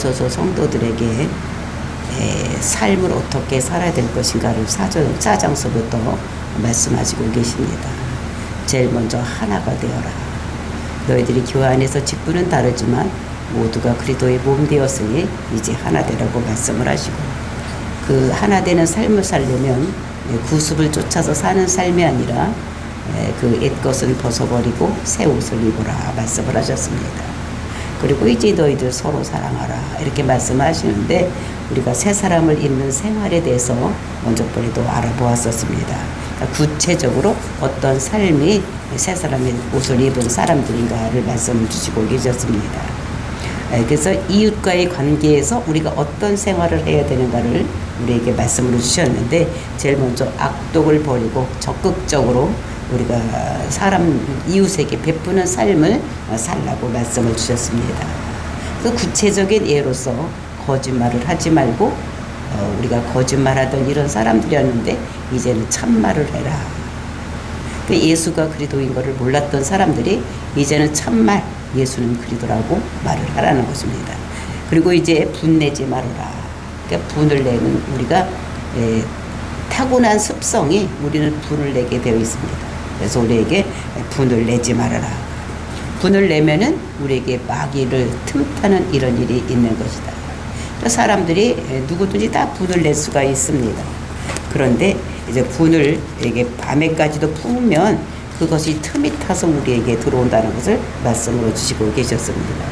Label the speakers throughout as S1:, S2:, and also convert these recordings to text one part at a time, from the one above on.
S1: 에베소서 성도들에게 삶을 어떻게 살아야 될 것인가를 4장서부터 말씀하시고 계십니다. 제일 먼저 하나가 되어라. 너희들이 교회 안에서 직분은 다르지만 모두가 그리스도의 몸 되었으니 이제 하나 되라고 말씀을 하시고, 그 하나 되는 삶을 살려면 구습을 쫓아서 사는 삶이 아니라 그 옛것을 벗어버리고 새 옷을 입으라 말씀을 하셨습니다. 그리고 이제 너희들 서로 사랑하라 이렇게 말씀하시는데, 우리가 새 사람을 입는 생활에 대해서 먼저부터 알아보았었습니다. 구체적으로 어떤 삶이 새 사람의 옷을 입은 사람들인가를 말씀을 주시고 계셨습니다. 그래서 이웃과의 관계에서 우리가 어떤 생활을 해야 되는가를 우리에게 말씀을 주셨는데, 제일 먼저 악독을 버리고 적극적으로 우리가 이웃에게 베푸는 삶을 살라고 말씀을 주셨습니다. 그 구체적인 예로서 거짓말을 하지 말고, 우리가 거짓말하던 이런 사람들이었는데 이제는 참말을 해라. 그 예수가 그리스도인 것을 몰랐던 사람들이 이제는 참말, 예수는 그리스도라고 말을 하라는 것입니다. 그리고 이제 분내지 말아라. 그러니까 분을 내는 우리가 타고난 습성이 우리는 분을 내게 되어 있습니다. 그래서 우리에게 분을 내지 말아라. 분을 내면은 우리에게 마귀를 틈타는 이런 일이 있는 것이다. 사람들이 누구든지 다 분을 낼 수가 있습니다. 그런데 이제 분을 이게 밤에까지도 품으면 그것이 틈이 타서 우리에게 들어온다는 것을 말씀으로 주시고 계셨습니다.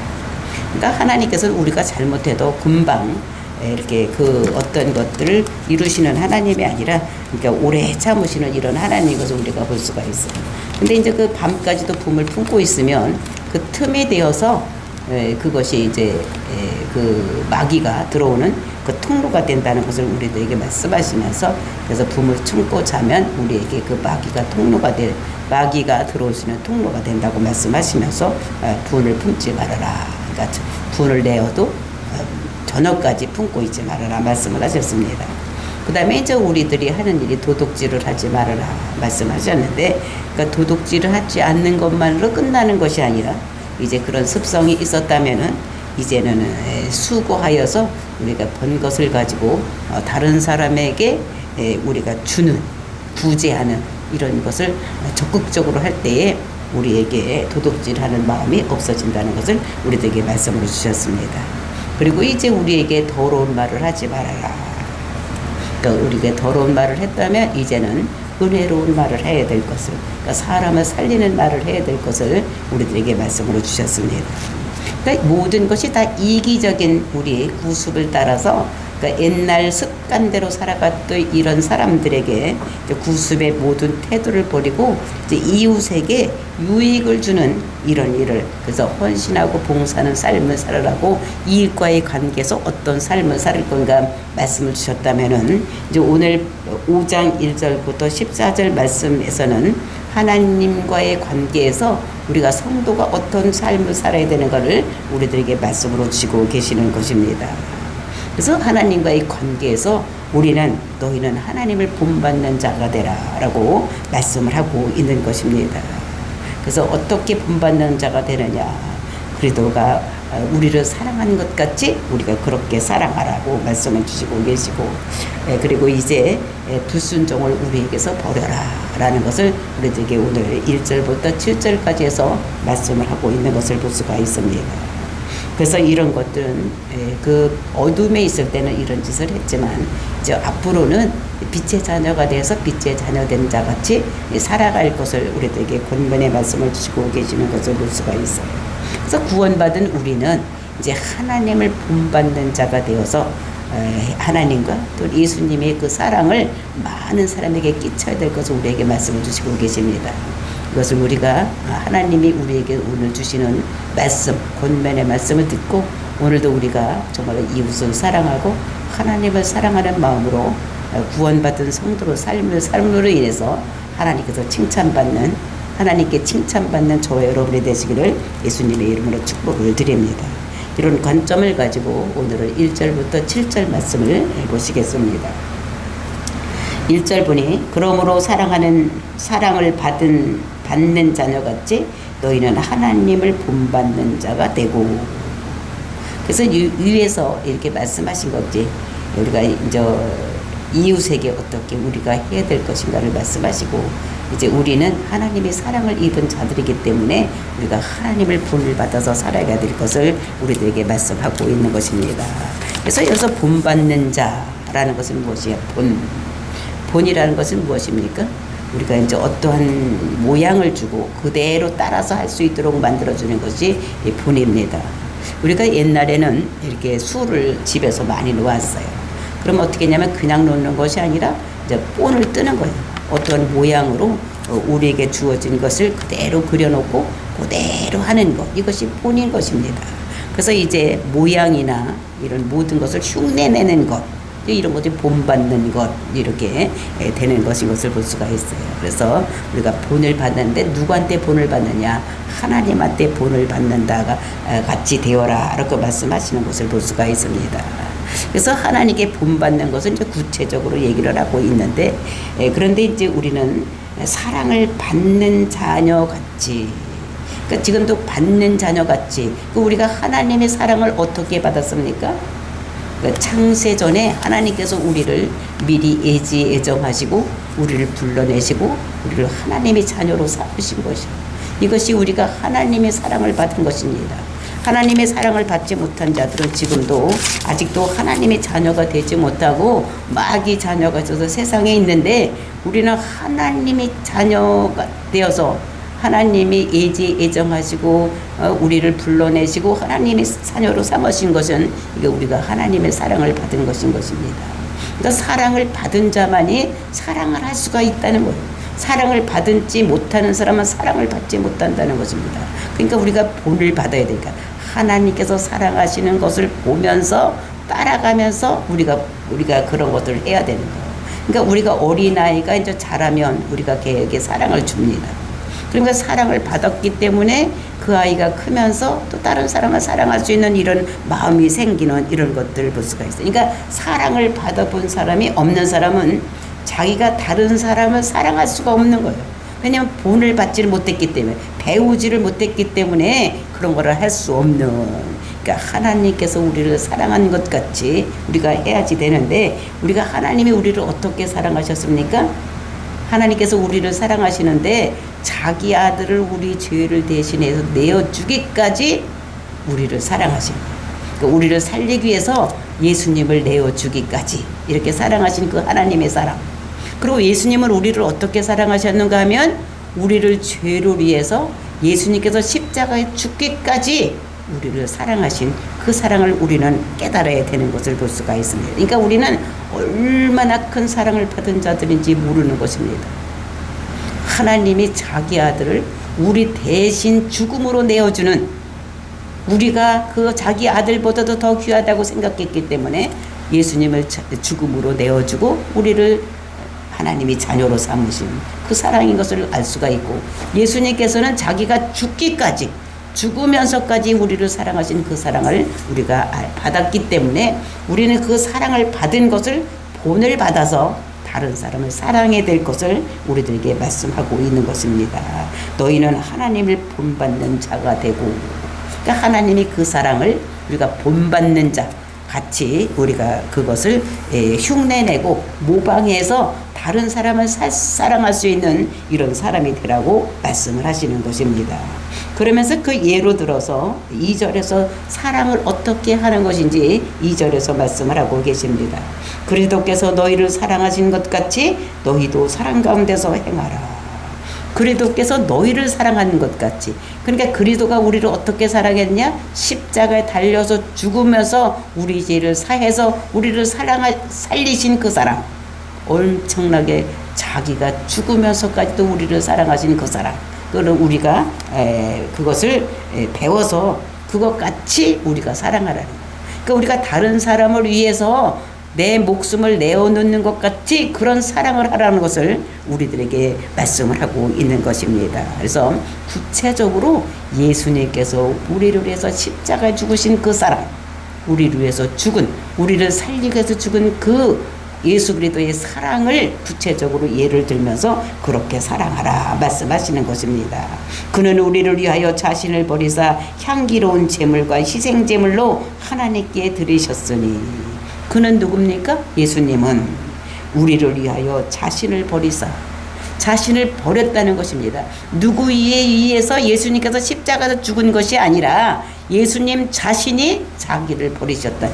S1: 그러니까 하나님께서는 우리가 잘못해도 금방 이렇게 그 어떤 것들을 이루시는 하나님이 아니라, 그러니까 오래 참으시는 이런 하나님인 것을 우리가 볼 수가 있어요. 근데 이제 그 밤까지도 품을 품고 있으면 그 틈이 되어서 그것이 이제 그 마귀가 들어오는 그 통로가 된다는 것을 우리들에게 말씀하시면서, 그래서 품을 품고 자면 우리에게 그 마귀가 들어올 수 있는 통로가 된다고 말씀하시면서 분을 품지 말아라. 그러니까 분을 내어도 저녁까지 품고 있지 말아라 말씀을 하셨습니다. 그 다음에 이제 우리들이 하는 일이 도둑질을 하지 말아라 말씀하셨는데, 그러니까 도둑질을 하지 않는 것만으로 끝나는 것이 아니라, 이제 그런 습성이 있었다면은 이제는 수고하여서 우리가 번 것을 가지고 다른 사람에게 우리가 주는, 구제하는 이런 것을 적극적으로 할 때에 우리에게 도둑질하는 마음이 없어진다는 것을 우리들에게 말씀으로 주셨습니다. 그리고 이제 우리에게 더러운 말을 하지 말아라. 그러니까 우리에게 더러운 말을 했다면 이제는 은혜로운 말을 해야 될 것을, 그러니까 사람을 살리는 말을 해야 될 것을 우리들에게 말씀으로 주셨습니다. 그러니까 모든 것이 다 이기적인 우리의 구습을 따라서, 그러니까 옛날 습관대로 살아갔던 이런 사람들에게 구습의 모든 태도를 버리고 이제 이웃에게 유익을 주는 이런 일을, 그래서 헌신하고 봉사하는 삶을 살으라고 이웃과의 관계에서 어떤 삶을 살 건가 말씀을 주셨다면은, 이제 오늘 5장 1절부터 14절 말씀에서는 하나님과의 관계에서 우리가 성도가 어떤 삶을 살아야 되는가를 우리들에게 말씀으로 주시고 계시는 것입니다. 그래서 하나님과의 관계에서 우리는 너희는 하나님을 본받는 자가 되라 라고 말씀을 하고 있는 것입니다. 그래서 어떻게 본받는 자가 되느냐, 그리스도가 우리를 사랑하는 것 같이 우리가 그렇게 사랑하라고 말씀을 주시고 계시고, 그리고 이제 불순종을 우리에게서 버려라 라는 것을 우리들에게 오늘 1절부터 7절까지 해서 말씀을 하고 있는 것을 볼 수가 있습니다. 그래서 이런 것들은 그 어둠에 있을 때는 이런 짓을 했지만, 이제 앞으로는 빛의 자녀가 되어서 빛의 자녀 된 자 같이 살아갈 것을 우리들에게 권면의 말씀을 주시고 계시는 것을 볼 수가 있어요. 그래서 구원받은 우리는 이제 하나님을 본받는 자가 되어서 하나님과 또 예수님의 그 사랑을 많은 사람에게 끼쳐야 될 것을 우리에게 말씀을 주시고 계십니다. 이것을 우리가 하나님이 우리에게 오늘 주시는 말씀, 권면의 말씀을 듣고 오늘도 우리가 정말 이웃을 사랑하고 하나님을 사랑하는 마음으로 구원받은 성도로 삶으로 인해서 하나님께서 칭찬받는, 하나님께 칭찬받는 저와 여러분이 되시기를 예수님의 이름으로 축복을 드립니다. 이런 관점을 가지고 오늘은 1절부터 7절 말씀을 보시겠습니다. 1절 보니 그러므로 사랑을 받는 자녀같이 너희는 하나님을 본받는 자가 되고, 그래서 위에서 이렇게 말씀하신 거지. 우리가 이제 이웃에게 어떻게 우리가 해야 될 것인가를 말씀하시고, 이제 우리는 하나님의 사랑을 입은 자들이기 때문에 우리가 하나님을 본을 받아서 살아가야 될 것을 우리들에게 말씀하고 있는 것입니다. 그래서 여기서 본받는 자라는 것은 무엇이에요? 본이라는 것은 무엇입니까? 우리가 이제 어떠한 모양을 주고 그대로 따라서 할 수 있도록 만들어주는 것이 본입니다. 우리가 옛날에는 이렇게 술을 집에서 많이 놓았어요. 그럼 어떻게 했냐면 그냥 놓는 것이 아니라 이제 본을 뜨는 거예요. 어떤 모양으로 우리에게 주어진 것을 그대로 그려놓고 그대로 하는 것, 이것이 본인 것입니다. 그래서 이제 모양이나 이런 모든 것을 흉내내는 것, 이런 것이 본받는 것, 이렇게 되는 것인 것을 볼 수가 있어요. 그래서 우리가 본을 받는데 누구한테 본을 받느냐? 하나님한테 본을 받는다가 같이 되어라, 이렇게 말씀하시는 것을 볼 수가 있습니다. 그래서 하나님께 본받는 것은 이제 구체적으로 얘기를 하고 있는데, 그런데 이제 우리는 사랑을 받는 자녀 같이, 그러니까 지금도 받는 자녀 같이, 우리가 하나님의 사랑을 어떻게 받았습니까? 창세전에 하나님께서 우리를 미리 애지애정하시고 우리를 불러내시고 우리를 하나님의 자녀로 삼으신 것이요, 이것이 우리가 하나님의 사랑을 받은 것입니다. 하나님의 사랑을 받지 못한 자들은 지금도 아직도 하나님의 자녀가 되지 못하고 마귀 자녀가 있어서 세상에 있는데, 우리는 하나님의 자녀가 되어서 하나님이 애지애정하시고 우리를 불러내시고 하나님의 자녀로 삼으신 것은 이게 우리가 하나님의 사랑을 받은 것인 것입니다. 그러니까 사랑을 받은 자만이 사랑을 할 수가 있다는 거예요. 사랑을 받지 못하는 사람은 사랑을 받지 못한다는 것입니다. 그러니까 우리가 본을 받아야 되니까 하나님께서 사랑하시는 것을 보면서 따라가면서 우리가 그런 것들을 해야 되는 거예요. 그러니까 우리가 어린아이가 이제 자라면 우리가 걔에게 사랑을 줍니다. 그러니까 사랑을 받았기 때문에 그 아이가 크면서 또 다른 사람을 사랑할 수 있는 이런 마음이 생기는 이런 것들을 볼 수가 있어요. 그러니까 사랑을 받아본 사람이 없는 사람은 자기가 다른 사람을 사랑할 수가 없는 거예요. 왜냐하면 본을 받지를 못했기 때문에, 배우지를 못했기 때문에 그런 거를 할 수 없는, 그러니까 하나님께서 우리를 사랑한 것 같이 우리가 해야지 되는데, 우리가 하나님이 우리를 어떻게 사랑하셨습니까? 하나님께서 우리를 사랑하시는데 자기 아들을 우리 죄를 대신해서 내어주기까지 우리를 사랑하신 거예요. 그러니까 우리를 살리기 위해서 예수님을 내어주기까지 이렇게 사랑하신 그 하나님의 사랑. 그리고 예수님은 우리를 어떻게 사랑하셨는가 하면 우리를 죄를 위해서 예수님께서 십자가에 죽기까지 우리를 사랑하신 그 사랑을 우리는 깨달아야 되는 것을 볼 수가 있습니다. 그러니까 우리는 얼마나 큰 사랑을 받은 자들인지 모르는 것입니다. 하나님이 자기 아들을 우리 대신 죽음으로 내어주는, 우리가 그 자기 아들보다도 더 귀하다고 생각했기 때문에 예수님을 죽음으로 내어주고 우리를 하나님이 자녀로 삼으신 그 사랑인 것을 알 수가 있고, 예수님께서는 자기가 죽기까지, 죽으면서까지 우리를 사랑하신 그 사랑을 우리가 받았기 때문에 우리는 그 사랑을 받은 것을 본을 받아서 다른 사람을 사랑해야 될 것을 우리들에게 말씀하고 있는 것입니다. 너희는 하나님을 본받는 자가 되고, 그러니까 하나님이 그 사랑을 우리가 본받는 자 같이 우리가 그것을 흉내내고 모방해서 다른 사람을 사랑할 수 있는 이런 사람이 되라고 말씀을 하시는 것입니다. 그러면서 그 예로 들어서 2절에서 사랑을 어떻게 하는 것인지 2절에서 말씀을 하고 계십니다. 그리스도께서 너희를 사랑하신 것 같이 너희도 사랑 가운데서 행하라. 그리스도께서 너희를 사랑하는 것 같이, 그러니까 그리스도가 우리를 어떻게 사랑했냐? 십자가에 달려서 죽으면서 우리 죄를 사해서 우리를 살리신 그 사랑, 엄청나게 자기가 죽으면서까지도 우리를 사랑하신 그 사랑, 그걸 우리가 그것을 배워서 그것같이 우리가 사랑하라는 거예요. 그러니까 우리가 다른 사람을 위해서 내 목숨을 내어놓는 것 같이 그런 사랑을 하라는 것을 우리들에게 말씀을 하고 있는 것입니다. 그래서 구체적으로 예수님께서 우리를 위해서 십자가에 죽으신 그 사랑, 우리를 위해서 죽은, 우리를 살리기 위해서 죽은 그 예수 그리스도의 사랑을 구체적으로 예를 들면서 그렇게 사랑하라 말씀하시는 것입니다. 그는 우리를 위하여 자신을 버리사 향기로운 제물과 희생 제물로 하나님께 드리셨으니. 그는 누굽니까? 예수님은 우리를 위하여 자신을 버리사 자신을 버렸다는 것입니다. 누구에 의해서 예수님께서 십자가에서 죽은 것이 아니라 예수님 자신이 자기를 버리셨다.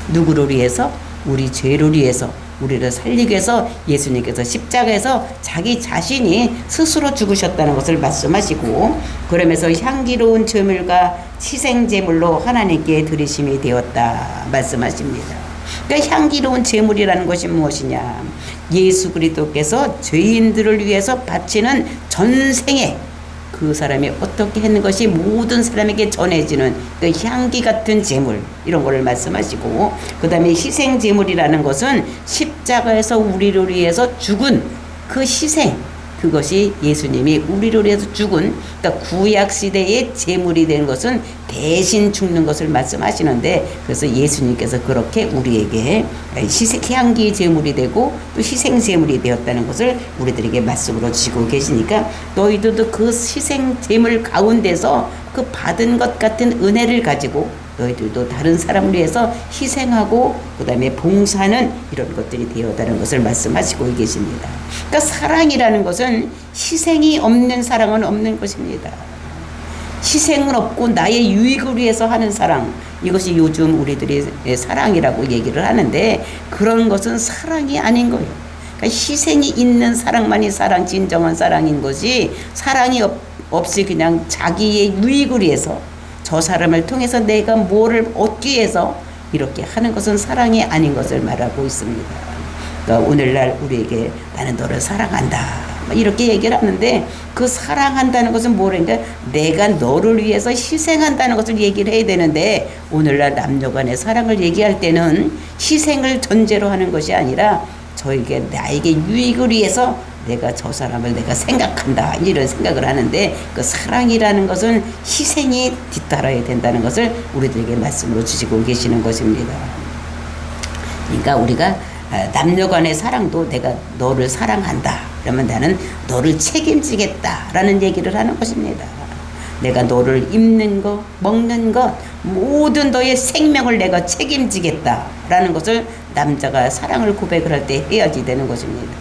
S1: 누구를 위해서? 우리 죄를 위해서, 우리를 살리기 위해서 예수님께서 십자가에서 자기 자신이 스스로 죽으셨다는 것을 말씀하시고, 그러면서 향기로운 제물과 희생 제물로 하나님께 드리심이 되었다 말씀하십니다. 그러니까 향기로운 제물이라는 것이 무엇이냐? 예수 그리스도께서 죄인들을 위해서 바치는 전생에 그 사람이 어떻게 했는 것이 모든 사람에게 전해지는 그 향기 같은 제물, 이런 거를 말씀하시고, 그 다음에 희생 제물이라는 것은 십자가에서 우리를 위해서 죽은 그 희생, 그것이 예수님이 우리를 위해서 죽은, 그러니까 구약 시대의 제물이 되는 것은 대신 죽는 것을 말씀하시는데, 그래서 예수님께서 그렇게 우리에게 향기 제물이 되고 또 희생 제물이 되었다는 것을 우리들에게 말씀으로 주시고 계시니까, 너희들도 그 희생 제물 가운데서 그 받은 것 같은 은혜를 가지고 너희들도 다른 사람을 위해서 희생하고 그 다음에 봉사하는 이런 것들이 되었다는 것을 말씀하시고 계십니다. 그러니까 사랑이라는 것은 희생이 없는 사랑은 없는 것입니다. 희생은 없고 나의 유익을 위해서 하는 사랑, 이것이 요즘 우리들이 사랑이라고 얘기를 하는데, 그런 것은 사랑이 아닌 거예요. 그러니까 희생이 있는 사랑만이 사랑, 진정한 사랑인 것이, 사랑이 없이 그냥 자기의 유익을 위해서, 저 사람을 통해서 내가 뭐를 얻기 위해서 이렇게 하는 것은 사랑이 아닌 것을 말하고 있습니다. 그러니까 오늘날 우리에게 나는 너를 사랑한다 이렇게 얘기를 하는데, 그 사랑한다는 것은 뭐라니까, 내가 너를 위해서 희생한다는 것을 얘기를 해야 되는데, 오늘날 남녀간의 사랑을 얘기할 때는 희생을 전제로 하는 것이 아니라 저에게 나에게 유익을 위해서 내가 저 사람을 내가 생각한다 이런 생각을 하는데, 그 사랑이라는 것은 희생이 뒤따라야 된다는 것을 우리들에게 말씀으로 주시고 계시는 것입니다. 그러니까 우리가 남녀 간의 사랑도 내가 너를 사랑한다 그러면 나는 너를 책임지겠다라는 얘기를 하는 것입니다. 내가 너를 입는 것, 먹는 것, 모든 너의 생명을 내가 책임지겠다라는 것을 남자가 사랑을 고백을 할 때 해야지 되는 것입니다.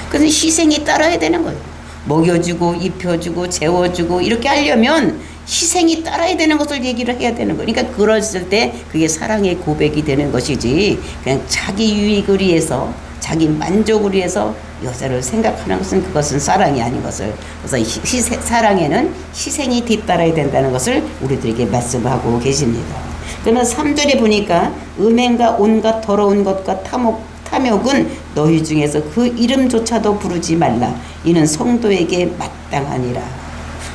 S1: 그래서 희생이 따라야 되는 거예요. 먹여주고 입혀주고 재워주고 이렇게 하려면 희생이 따라야 되는 것을 얘기를 해야 되는 거예요. 그러니까 그랬을 때 그게 사랑의 고백이 되는 것이지, 그냥 자기 유익을 위해서, 자기 만족을 위해서 여자를 생각하는 것은, 그것은 사랑이 아닌 것을, 그래서 사랑에는 희생이 뒤따라야 된다는 것을 우리들에게 말씀하고 계십니다. 그러면 3절에 보니까 음행과 온갖 더러운 것과 탐욕은 너희 중에서 그 이름조차도 부르지 말라. 이는 성도에게 마땅하니라.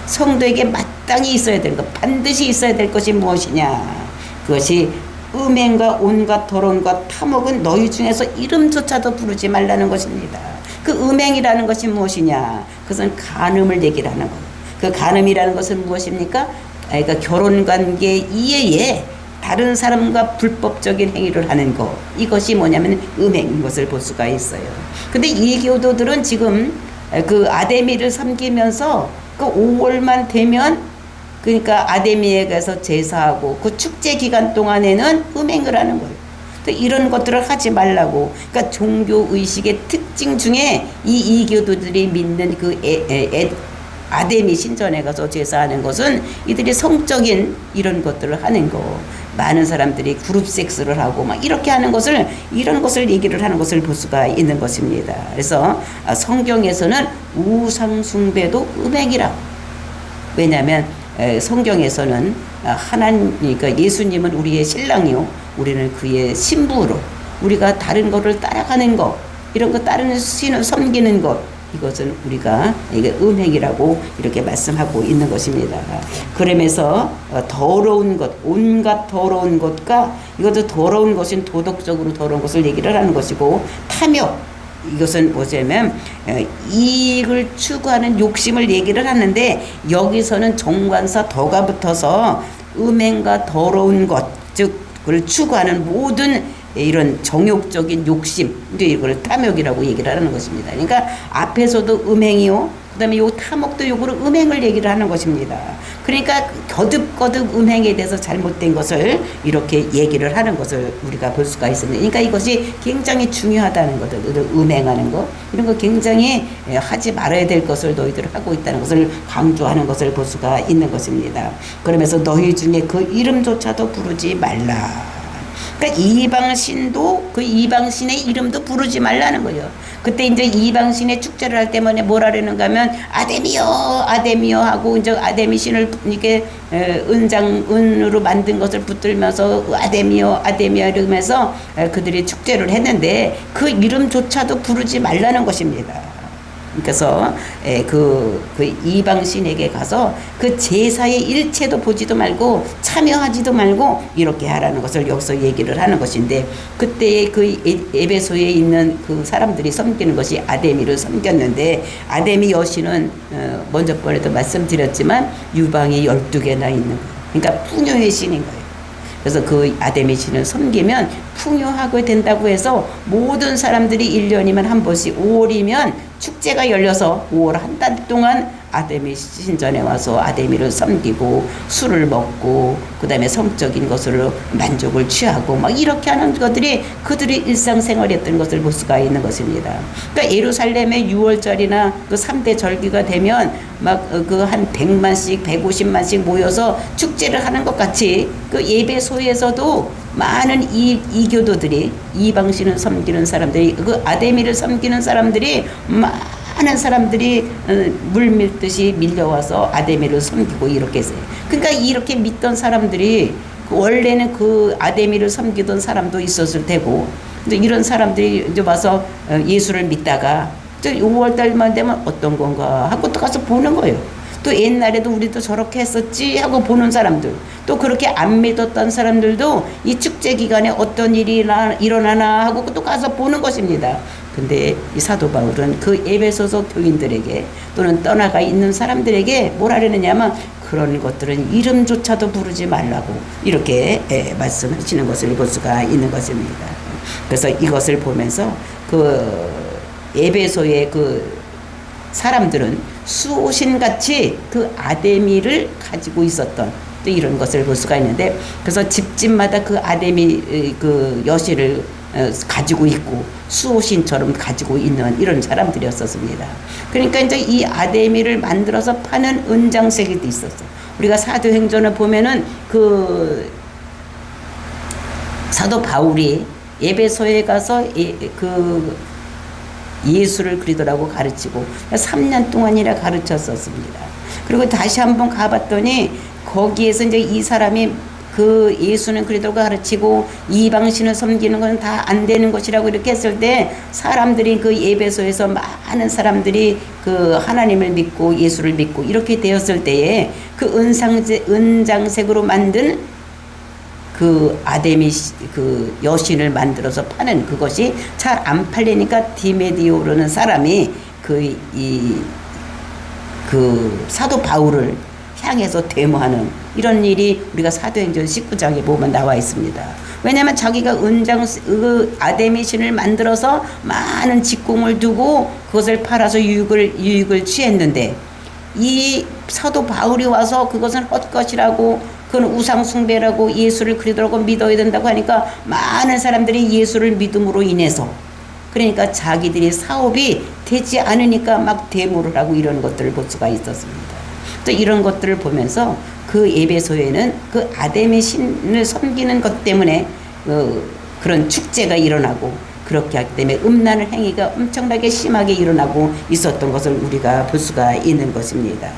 S1: 성도에게 마땅히 있어야 되는 것, 반드시 있어야 될 것이 무엇이냐? 그것이 음행과 온갖 더러운 것, 탐욕은 너희 중에서 이름조차도 부르지 말라는 것입니다. 그 음행이라는 것이 무엇이냐? 그것은 간음을 얘기를 하는 거예요. 그 간음이라는 것은 무엇입니까? 그러니까 결혼관계 이외에 다른 사람과 불법적인 행위를 하는 것, 이것이 뭐냐면 음행인 것을 볼 수가 있어요. 근데 이 교도들은 지금 그 아데미를 섬기면서 그 5월만 되면, 그러니까 아데미에 가서 제사하고 그 축제 기간 동안에는 음행을 하는 거예요. 이런 것들을 하지 말라고. 그러니까 종교 의식의 특징 중에 이 교도들이 믿는 그 아데미 신전에 가서 제사하는 것은 이들이 성적인 이런 것들을 하는 거, 많은 사람들이 그룹 섹스를 하고 막 이렇게 하는 것을, 이런 것을 얘기를 하는 것을 볼 수가 있는 것입니다. 그래서 성경에서는 우상 숭배도 음행이라고. 왜냐하면 성경에서는 하나님, 그러니까 예수님은 우리의 신랑이요, 우리는 그의 신부로, 우리가 다른 것을 따라가는 것, 이런 거 다른 신을 섬기는 것, 이것은 우리가 이게 음행이라고 이렇게 말씀하고 있는 것입니다. 그러면서 더러운 것, 온갖 더러운 것과, 이것도 더러운 것은 도덕적으로 더러운 것을 얘기를 하는 것이고, 탐욕, 이것은 뭐냐면 이익을 추구하는 욕심을 얘기를 하는데, 여기서는 정관사 더가 붙어서 음행과 더러운 것, 즉 그걸 추구하는 모든 이런 정욕적인 욕심, 이제 이걸 탐욕이라고 얘기를 하는 것입니다. 그러니까 앞에서도 음행이요, 그다음에 요 탐욕도 요거를 음행을 얘기를 하는 것입니다. 그러니까 거듭거듭 음행에 대해서 잘못된 것을 이렇게 얘기를 하는 것을 우리가 볼 수가 있습니다. 그러니까 이것이 굉장히 중요하다는 것들, 음행하는 것, 이런 거 굉장히 하지 말아야 될 것을 너희들 하고 있다는 것을 강조하는 것을 볼 수가 있는 것입니다. 그러면서 너희 중에 그 이름조차도 부르지 말라. 그러니까 이방신도 그 이방신의 이름도 부르지 말라는 거예요. 그때 이제 이방신의 축제를 할 때만 뭐라 그러는가 하면 아데미여 아데미여 하고 이제 아데미 신을 이렇게 은으로 만든 것을 붙들면서 아데미여 아데미여 이러면서 그들이 축제를 했는데 그 이름조차도 부르지 말라는 것입니다. 그래서 그 이방신에게 가서 그 제사의 일체도 보지도 말고 참여하지도 말고 이렇게 하라는 것을 여기서 얘기를 하는 것인데, 그때의 그 에베소에 있는 그 사람들이 섬기는 것이 아데미를 섬겼는데, 아데미 여신은 먼저 번에도 말씀드렸지만 유방이 12개나 있는 거예요. 그러니까 풍요의 신인 거예요. 그래서 그 아데미 신을 섬기면 풍요하게 된다고 해서 모든 사람들이 1년이면 한 번씩 5월이면 축제가 열려서 5월 한 달 동안 아데미 신전에 와서 아데미를 섬기고 술을 먹고 그다음에 성적인 것으로 만족을 취하고 막 이렇게 하는 것들이 그들이 일상생활이었던 것을 볼 수가 있는 것입니다. 그러니까 예루살렘의 6월절이나 그 3대 절기가 되면 막 그 한 100만씩 150만씩 모여서 축제를 하는 것 같이 그 예배소에서도 많은 이교도들이 이방신을 섬기는 사람들이 그 아데미를 섬기는 사람들이 많은 사람들이 물밀듯이 밀려와서 아데미를 섬기고 이렇게 했어요. 그러니까 이렇게 믿던 사람들이 원래는 그 아데미를 섬기던 사람도 있었을 테고, 근데 이런 사람들이 이제 와서 예수를 믿다가 5월달만 되면 어떤 건가 하고 또 가서 보는 거예요. 또 옛날에도 우리도 저렇게 했었지 하고 보는 사람들, 또 그렇게 안 믿었던 사람들도 이 축제 기간에 어떤 일이 일어나나 하고 또 가서 보는 것입니다. 근데 이 사도 바울은 그 에베소서 교인들에게 또는 떠나가 있는 사람들에게 뭐라 그러느냐면 그런 것들은 이름조차도 부르지 말라고 이렇게 말씀하시는 것을 볼 수가 있는 것입니다. 그래서 이것을 보면서 그 에베소의 그 사람들은 수호신같이 그 아데미를 가지고 있었던 또 이런 것을 볼 수가 있는데, 그래서 집집마다 그 아데미 그 여신을 가지고 있고 수호신처럼 가지고 있는 이런 사람들이었었습니다. 그러니까 이제 이 아데미를 만들어서 파는 은장세기도 있었어. 우리가 사도행전을 보면은 그 사도 바울이 에베소에 가서 그 예수를 그리스도라고 가르치고 3년 동안이나 가르쳤었습니다. 그리고 다시 한번 가봤더니 거기에서 이제 이 사람이 그 예수는 그리스도가 가르치고 이방신을 섬기는 건 다 안 되는 것이라고 이렇게 했을 때 사람들이 그 에베소에서 많은 사람들이 그 하나님을 믿고 예수를 믿고 이렇게 되었을 때에 그 은장색으로 만든 그 아데미 그 여신을 만들어서 파는 그것이 잘 안 팔리니까 디메디오라는 사람이 그 사도 바울을 향해서 데모하는 이런 일이 우리가 사도행전 19장에 보면 나와 있습니다. 왜냐하면 자기가 아데미 신을 만들어서 많은 직공을 두고 그것을 팔아서 유익을 취했는데, 이 사도 바울이 와서 그것은 헛것이라고 그건 우상숭배라고 예수를 그리스도라고 믿어야 된다고 하니까 많은 사람들이 예수를 믿음으로 인해서, 그러니까 자기들이 사업이 되지 않으니까 막 데모를 하고 이런 것들을 볼 수가 있었습니다. 또 이런 것들을 보면서 그 에베소에는 그 아데미 신을 섬기는 것 때문에 그런 축제가 일어나고 그렇게 하기 때문에 음란의 행위가 엄청나게 심하게 일어나고 있었던 것을 우리가 볼 수가 있는 것입니다.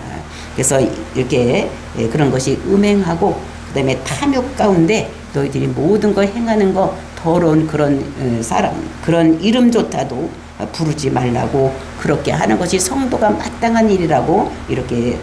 S1: 그래서 이렇게 그런 것이 음행하고 그다음에 탐욕 가운데 너희들이 모든 걸 행하는 거 더러운 그런 사람, 그런 이름조차도 부르지 말라고 그렇게 하는 것이 성도가 마땅한 일이라고 이렇게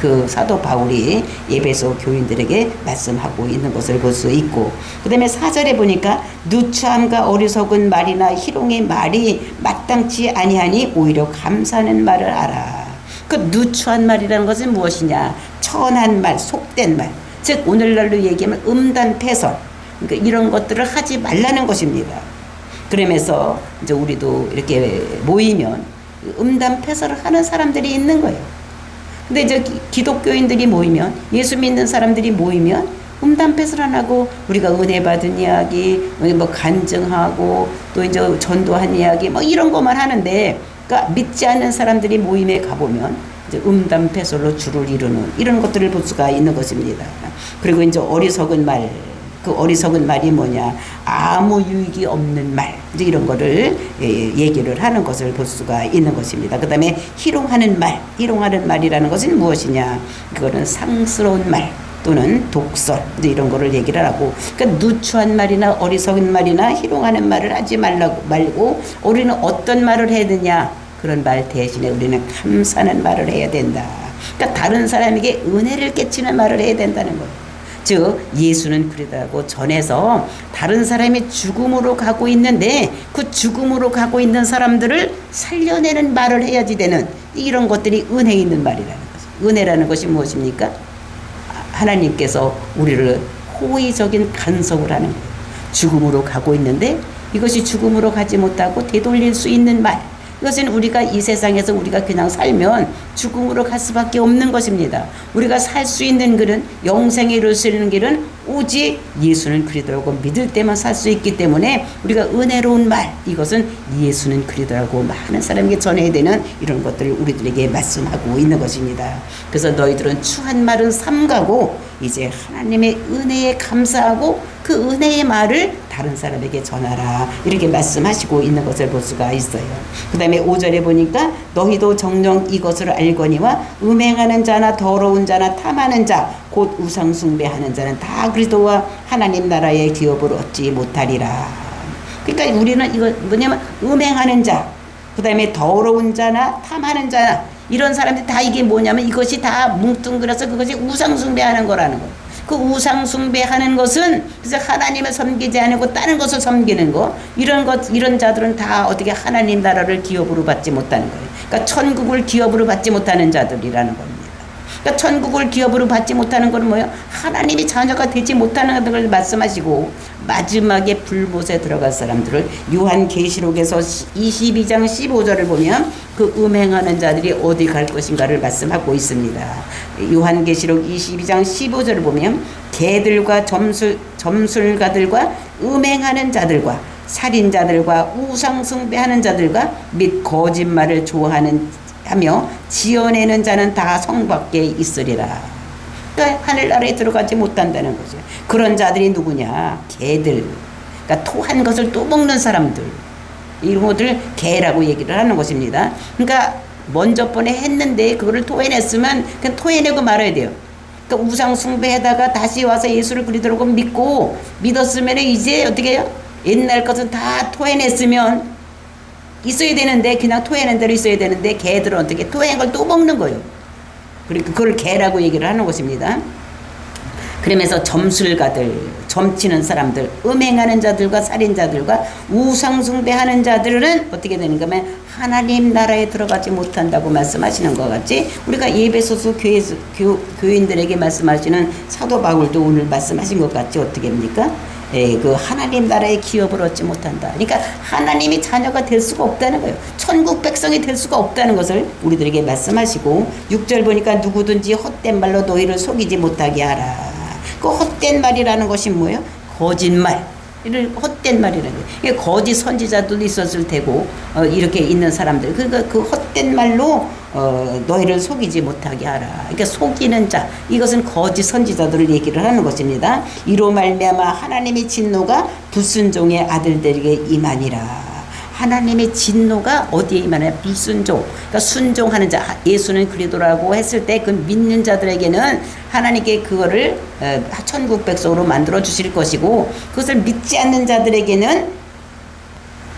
S1: 그 사도 바울이 에베소 교인들에게 말씀하고 있는 것을 볼 수 있고, 그 다음에 4절에 보니까 누추함과 어리석은 말이나 희롱의 말이 마땅치 아니하니 오히려 감사하는 말을 알아. 그 누추한 말이라는 것은 무엇이냐? 천한 말, 속된 말. 즉 오늘날로 얘기하면 음단패설. 그러니까 이런 것들을 하지 말라는 것입니다. 그러면서 이제 우리도 이렇게 모이면 음담패설을 하는 사람들이 있는 거예요. 근데 이제 기독교인들이 모이면, 예수 믿는 사람들이 모이면 음담패설 안 하고 우리가 은혜 받은 이야기, 뭐 간증하고 또 이제 전도한 이야기 뭐 이런 것만 하는데, 그러니까 믿지 않는 사람들이 모임에 가보면 이제 음담패설로 주를 이루는 이런 것들을 볼 수가 있는 것입니다. 그리고 이제 어리석은 말, 그 어리석은 말이 뭐냐, 아무 유익이 없는 말, 이제 이런 거를 얘기를 하는 것을 볼 수가 있는 것입니다. 그 다음에 희롱하는 말, 희롱하는 말이라는 것은 무엇이냐, 그거는 상스러운 말 또는 독설, 이제 이런 거를 얘기를 하고, 그러니까 누추한 말이나 어리석은 말이나 희롱하는 말을 하지 말고 우리는 어떤 말을 해야 되냐, 그런 말 대신에 우리는 감사하는 말을 해야 된다. 그러니까 다른 사람에게 은혜를 끼치는 말을 해야 된다는 거예요. 즉 예수는 그러다고 전해서 다른 사람이 죽음으로 가고 있는데 그 죽음으로 가고 있는 사람들을 살려내는 말을 해야지 되는, 이런 것들이 은혜 있는 말이라는 거죠. 은혜라는 것이 무엇입니까? 하나님께서 우리를 호의적인 간섭을 하는 거예요. 죽음으로 가고 있는데 이것이 죽음으로 가지 못하고 되돌릴 수 있는 말, 이것은 우리가 이 세상에서 우리가 그냥 살면 죽음으로 갈 수밖에 없는 것입니다. 우리가 살 수 있는 길은, 영생에 이룰 수 있는 길은 오직 예수는 그리스도라고 믿을 때만 살 수 있기 때문에 우리가 은혜로운 말, 이것은 예수는 그리스도라고 많은 사람에게 전해야 되는 이런 것들을 우리들에게 말씀하고 있는 것입니다. 그래서 너희들은 추한 말은 삼가고 이제 하나님의 은혜에 감사하고 그 은혜의 말을 다른 사람에게 전하라, 이렇게 말씀하시고 있는 것을 볼 수가 있어요. 그 다음에 5절에 보니까 너희도 정녕 이것을 알거니와 음행하는 자나 더러운 자나 탐하는 자 곧 우상 숭배하는 자는 다 그리스도와 하나님 나라의 기업을 얻지 못하리라. 그러니까 우리는 이거 뭐냐면 음행하는 자, 그 다음에 더러운 자나 탐하는 자나 이런 사람들이 다 이게 뭐냐면 이것이 다 뭉뚱그려서 그것이 우상 숭배하는 거라는 거예요. 그 우상 숭배하는 것은 그래서 하나님을 섬기지 않고 다른 것을 섬기는 거, 이런 자들은 다 어떻게 하나님 나라를 기업으로 받지 못하는 거예요. 그러니까 천국을 기업으로 받지 못하는 자들이라는 겁니다. 그러니까 천국을 기업으로 받지 못하는 건 뭐예요? 하나님이 자녀가 되지 못하는 것을 말씀하시고, 마지막에 불못에 들어갈 사람들을 요한계시록에서 22장 15절을 보면 그 음행하는 자들이 어디 갈 것인가를 말씀하고 있습니다. 요한계시록 22장 15절을 보면 개들과 점술가들과 음행하는 자들과 살인자들과 우상숭배하는 자들과 및 거짓말을 좋아하며 지어내는 자는 다 성 밖에 있으리라. 그러니까 하늘나라에 들어가지 못한다는 거죠. 그런 자들이 누구냐? 개들. 그러니까 토한 것을 또 먹는 사람들. 이런 것들 개라고 얘기를 하는 것입니다. 그러니까 먼저 번에 했는데 그거를 토해냈으면 그냥 토해내고 말아야 돼요. 그러니까 우상 숭배에다가 다시 와서 예수를 그리스도라고 믿었으면 이제 어떻게 해요? 옛날 것은 다 토해냈으면 있어야 되는데, 그냥 토해낸 대로 있어야 되는데 개들은 어떻게 토해낸 걸 또 먹는 거예요. 그러니까 그걸 개라고 얘기를 하는 것입니다. 그러면서 점술가들, 점치는 사람들, 음행하는 자들과 살인자들과 우상숭배하는 자들은 어떻게 되는가 하면 하나님 나라에 들어가지 못한다고 말씀하시는 것 같이, 우리가 에베소서 교인들에게 말씀하시는 사도 바울도 오늘 말씀하신 것 같이 어떻게 합니까? 그 하나님 나라의 기업을 얻지 못한다. 그러니까 하나님이 자녀가 될 수가 없다는 거예요. 천국 백성이 될 수가 없다는 것을 우리들에게 말씀하시고, 6절 보니까 누구든지 헛된 말로 너희를 속이지 못하게 하라. 그 헛된 말이라는 것이 뭐예요? 거짓말. 이를 헛된 말이라는 거예요. 거짓 선지자들도 있었을 테고, 이렇게 있는 사람들. 그러니까 그 헛된 말로 너희를 속이지 못하게 하라. 그러니까 속이는 자, 이것은 거짓 선지자들을 얘기를 하는 것입니다. 이로 말미암아 하나님의 진노가 불순종의 아들들에게 임하니라. 하나님의 진노가 어디에 임하냐? 불순종. 그러니까 순종하는 자, 예수는 그리스도라고 했을 때 그 믿는 자들에게는 하나님께 그거를 천국 백성으로 만들어 주실 것이고, 그것을 믿지 않는 자들에게는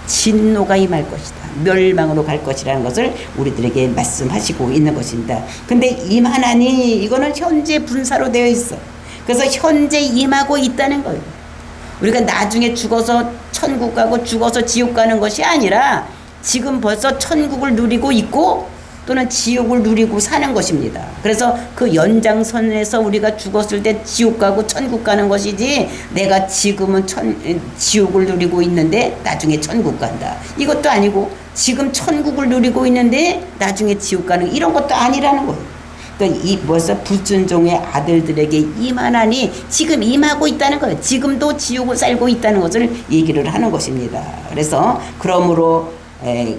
S1: 진노가 임할 것이다. 멸망으로 갈 것이라는 것을 우리들에게 말씀하시고 있는 것입니다. 근데 임하나니 이거는 현재 분사로 되어 있어. 그래서 현재 임하고 있다는 거예요. 우리가 나중에 죽어서 천국 가고 죽어서 지옥 가는 것이 아니라 지금 벌써 천국을 누리고 있고 또는 지옥을 누리고 사는 것입니다. 그래서 그 연장선에서 우리가 죽었을 때 지옥 가고 천국 가는 것이지, 내가 지금은 지옥을 누리고 있는데 나중에 천국 간다, 이것도 아니고, 지금 천국을 누리고 있는데 나중에 지옥 가는, 이런 것도 아니라는 거예요. 그러니까 이 벌써 불순종의 아들들에게 임하나니 지금 임하고 있다는 거예요. 지금도 지옥을 살고 있다는 것을 얘기를 하는 것입니다. 그래서 그러므로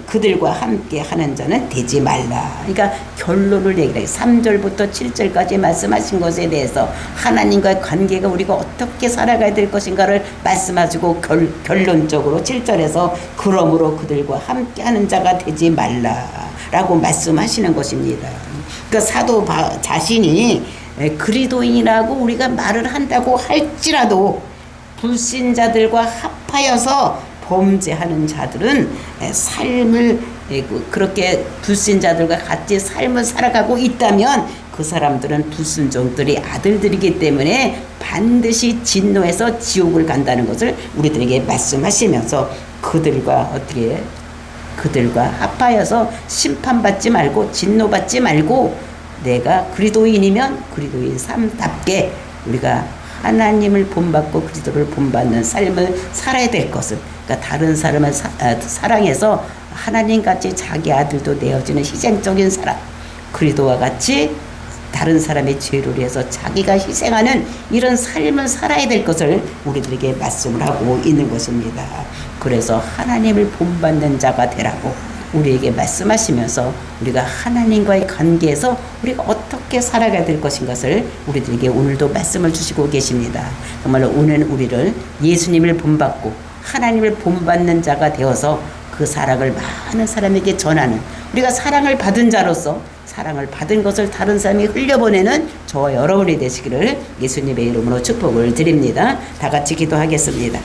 S1: 그들과 함께 하는 자는 되지 말라. 그러니까 결론을 얘기해요. 3절부터 7절까지 말씀하신 것에 대해서 하나님과의 관계가 우리가 어떻게 살아가야 될 것인가를 말씀하시고 결론적으로 7절에서 그러므로 그들과 함께 하는 자가 되지 말라라고 말씀하시는 것입니다. 그러니까 사도 자신이 그리스도인이라고 우리가 말을 한다고 할지라도 불신자들과 합하여서 범죄하는 자들은 삶을 그렇게 불신자들과 같이 삶을 살아가고 있다면 그 사람들은 불순종들의 아들들이기 때문에 반드시 진노해서 지옥을 간다는 것을 우리들에게 말씀하시면서 그들과 합하여서 심판받지 말고 진노받지 말고 내가 그리스도인이면 그리스도인 삶답게 우리가 하나님을 본받고 그리스도를 본받는 삶을 살아야 될 것을, 그러니까 다른 사람을 사랑해서 하나님같이 자기 아들도 내어주는 희생적인 사랑, 그리스도와 같이 다른 사람의 죄를 위해서 자기가 희생하는 이런 삶을 살아야 될 것을 우리들에게 말씀을 하고 있는 것입니다. 그래서 하나님을 본받는 자가 되라고 우리에게 말씀하시면서 우리가 하나님과의 관계에서 우리가 어떻게 살아가야 될 것인가를 우리들에게 오늘도 말씀을 주시고 계십니다. 정말로 오늘 우리를 예수님을 본받고 하나님을 본받는 자가 되어서 그 사랑을 많은 사람에게 전하는, 우리가 사랑을 받은 자로서 사랑을 받은 것을 다른 사람이 흘려보내는 저와 여러분이 되시기를 예수님의 이름으로 축복을 드립니다. 다 같이 기도하겠습니다.